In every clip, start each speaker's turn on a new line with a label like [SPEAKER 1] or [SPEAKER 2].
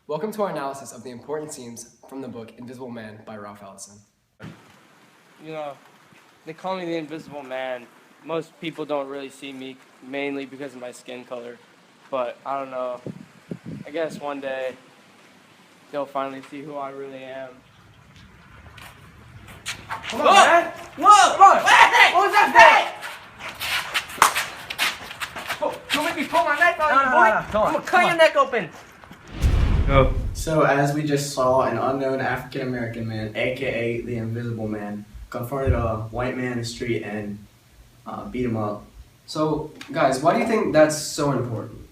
[SPEAKER 1] Welcome to our analysis of the important scenes from the book Invisible Man by Ralph Ellison.
[SPEAKER 2] You know, they call me the Invisible Man. Most people don't really see me, mainly because of my skin color. But I don't know. I guess one day they'll finally see who I really am.
[SPEAKER 3] Come on, man! Whoa! Come on! Hey! What was that for? Don't make me pull my neck out, boy! I'm gonna cut your neck open!
[SPEAKER 2] Go.
[SPEAKER 4] So, as we just saw, an unknown African American man, aka the Invisible Man, confronted a white man in the street and beat him up.
[SPEAKER 1] So, guys, why do you think that's so important?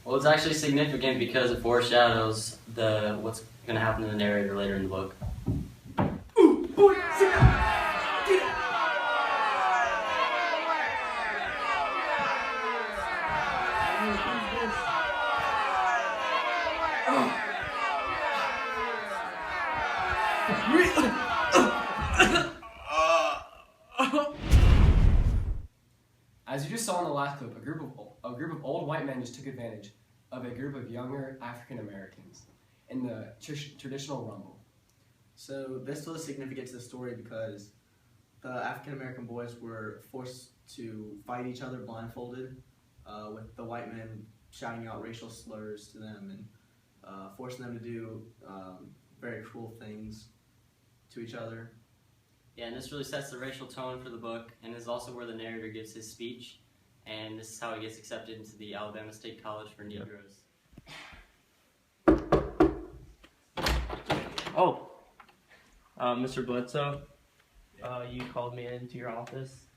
[SPEAKER 5] Well, it's actually significant because it foreshadows what's going to happen to the narrator later in the book.
[SPEAKER 1] As you just saw in the last clip, a group of old white men just took advantage of a group of younger African Americans in the traditional rumble.
[SPEAKER 4] So, this was significant to the story because the African American boys were forced to fight each other blindfolded, with the white men shouting out racial slurs to them and forcing them to do very cruel things to each other.
[SPEAKER 5] Yeah, and this really sets the racial tone for the book, and is also where the narrator gives his speech, and this is how he gets accepted into the Alabama State College for Negroes.
[SPEAKER 2] Oh, Mr. Bledsoe, you called me into your office.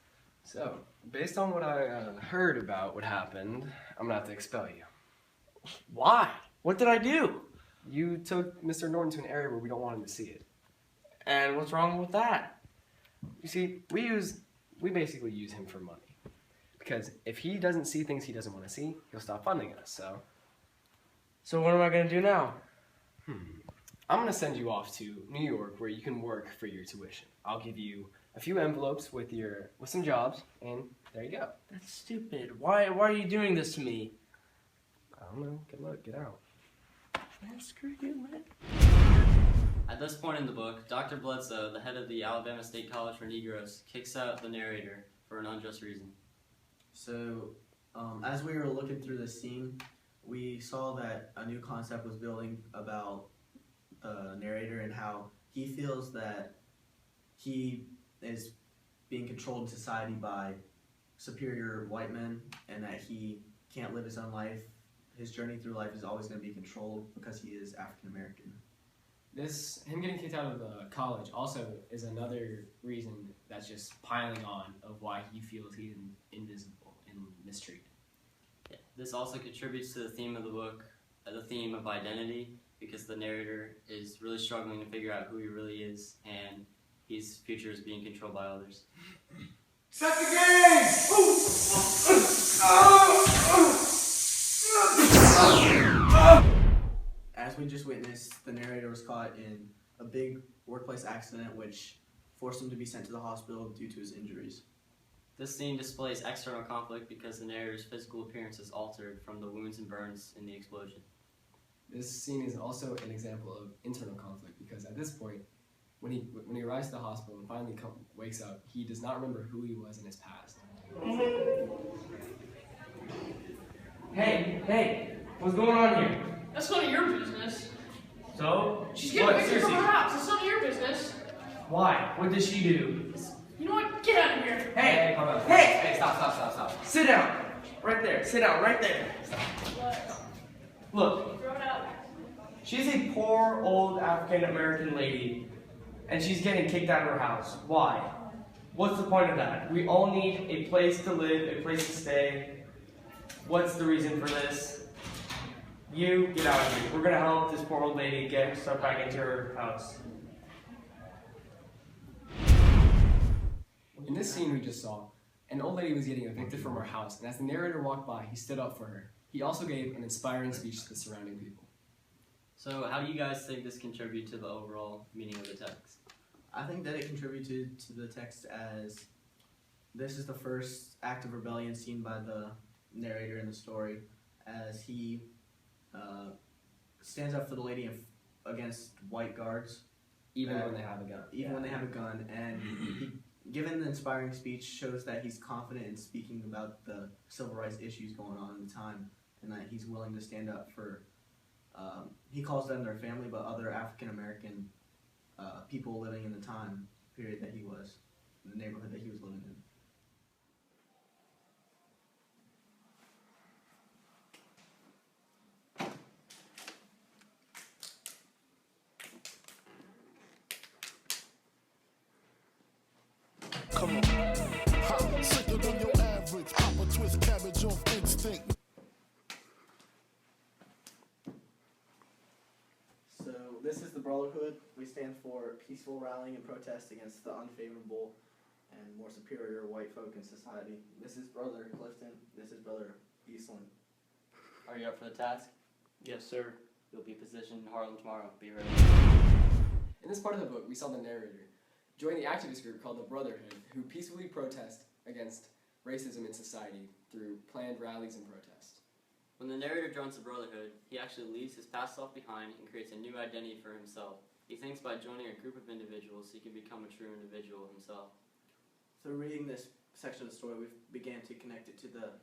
[SPEAKER 1] So, based on what I heard about what happened, I'm gonna have to expel you.
[SPEAKER 2] Why? What did I do?
[SPEAKER 1] You took Mr. Norton to an area where we don't want him to see it.
[SPEAKER 2] And what's wrong with that?
[SPEAKER 1] You see, we basically use him for money. Because if he doesn't see things he doesn't want to see, he'll stop funding us, so...
[SPEAKER 2] So what am I gonna do now?
[SPEAKER 1] I'm gonna send you off to New York where you can work for your tuition. I'll give you a few envelopes with some jobs, and there you go.
[SPEAKER 2] That's stupid. Why are you doing this to me?
[SPEAKER 1] I don't know, good luck, get out.
[SPEAKER 2] Man, screw you, man.
[SPEAKER 5] At this point in the book, Dr. Bledsoe, the head of the Alabama State College for Negroes, kicks out the narrator for an unjust reason.
[SPEAKER 4] So, as we were looking through this scene, we saw that a new concept was building about the narrator and how he feels that he is being controlled in society by superior white men and that he can't live his own life. His journey through life is always going to be controlled because he is African American.
[SPEAKER 1] Him getting kicked out of the college also is another reason that's just piling on of why he feels he's invisible and mistreated.
[SPEAKER 5] Yeah, this also contributes to the theme of the book, the theme of identity, because the narrator is really struggling to figure out who he really is, and his future is being controlled by others.
[SPEAKER 3] Set the game!
[SPEAKER 4] As we just witnessed, the narrator was caught in a big workplace accident which forced him to be sent to the hospital due to his injuries.
[SPEAKER 5] This scene displays external conflict because the narrator's physical appearance is altered from the wounds and burns in the explosion.
[SPEAKER 1] This scene is also an example of internal conflict because at this point, when he arrives to the hospital and finally wakes up, he does not remember who he was in his past.
[SPEAKER 2] Hey, what's going on here?
[SPEAKER 6] That's none of your business.
[SPEAKER 2] So?
[SPEAKER 6] She's getting evicted from her house. It's none of your business.
[SPEAKER 2] Why? What did she do?
[SPEAKER 6] You know what? Get out of here.
[SPEAKER 2] Hey,
[SPEAKER 1] Calm down.
[SPEAKER 2] Hey!
[SPEAKER 1] Stop.
[SPEAKER 2] Sit down. Right there. Sit down right there.
[SPEAKER 6] What?
[SPEAKER 2] Look,
[SPEAKER 6] Throw it out.
[SPEAKER 2] she's a poor old African American lady, and she's getting kicked out of her house. Why? What's the point of that? We all need a place to live, a place to stay. What's the reason for this? You, get out of here. We're gonna help this poor old lady get stuff back into her house.
[SPEAKER 1] In this scene we just saw, an old lady was getting evicted from her house, and as the narrator walked by, he stood up for her. He also gave an inspiring speech to the surrounding people.
[SPEAKER 5] So how do you guys think this contributes to the overall meaning of the text?
[SPEAKER 4] I think that it contributed to the text as this is the first act of rebellion seen by the narrator in the story, as he stands up for the lady against white guards,
[SPEAKER 1] Even
[SPEAKER 4] Yeah.
[SPEAKER 1] when they have a gun.
[SPEAKER 4] even when they have a gun. And given the inspiring speech, shows that he's confident in speaking about the civil rights issues going on in the time, and that he's willing to stand up for. He calls them their family, but other African American people living in the time period that he was, in the neighborhood that he was living in.
[SPEAKER 7] Come on. Ha, sicker than your average. Pop a twist cabbage off instinct.
[SPEAKER 4] So this is the Brotherhood. We stand for peaceful rallying and protest against the unfavorable and more superior white folk in society. This is Brother Clifton. This is Brother Eastland.
[SPEAKER 5] Are you up for the task?
[SPEAKER 2] Yes, sir.
[SPEAKER 5] You'll be positioned in Harlem tomorrow. Be ready.
[SPEAKER 1] In this part of the book, we saw the narrator join the activist group called the Brotherhood, who peacefully protest against racism in society through planned rallies and protests.
[SPEAKER 5] When the narrator joins the Brotherhood, he actually leaves his past self behind and creates a new identity for himself. He thinks by joining a group of individuals, he can become a true individual himself.
[SPEAKER 4] Through reading this section of the story, we began to connect it to the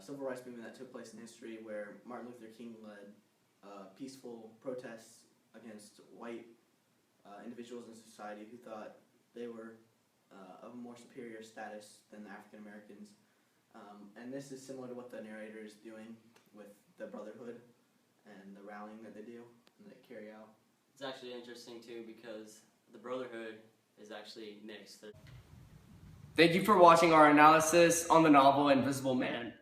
[SPEAKER 4] civil rights movement that took place in history, where Martin Luther King led peaceful protests against white individuals in society who thought they were of a more superior status than African Americans. And this is similar to what the narrator is doing with the Brotherhood and the rallying that they do and they carry out.
[SPEAKER 5] It's actually interesting too because the Brotherhood is actually mixed.
[SPEAKER 2] Thank you for watching our analysis on the novel Invisible Man.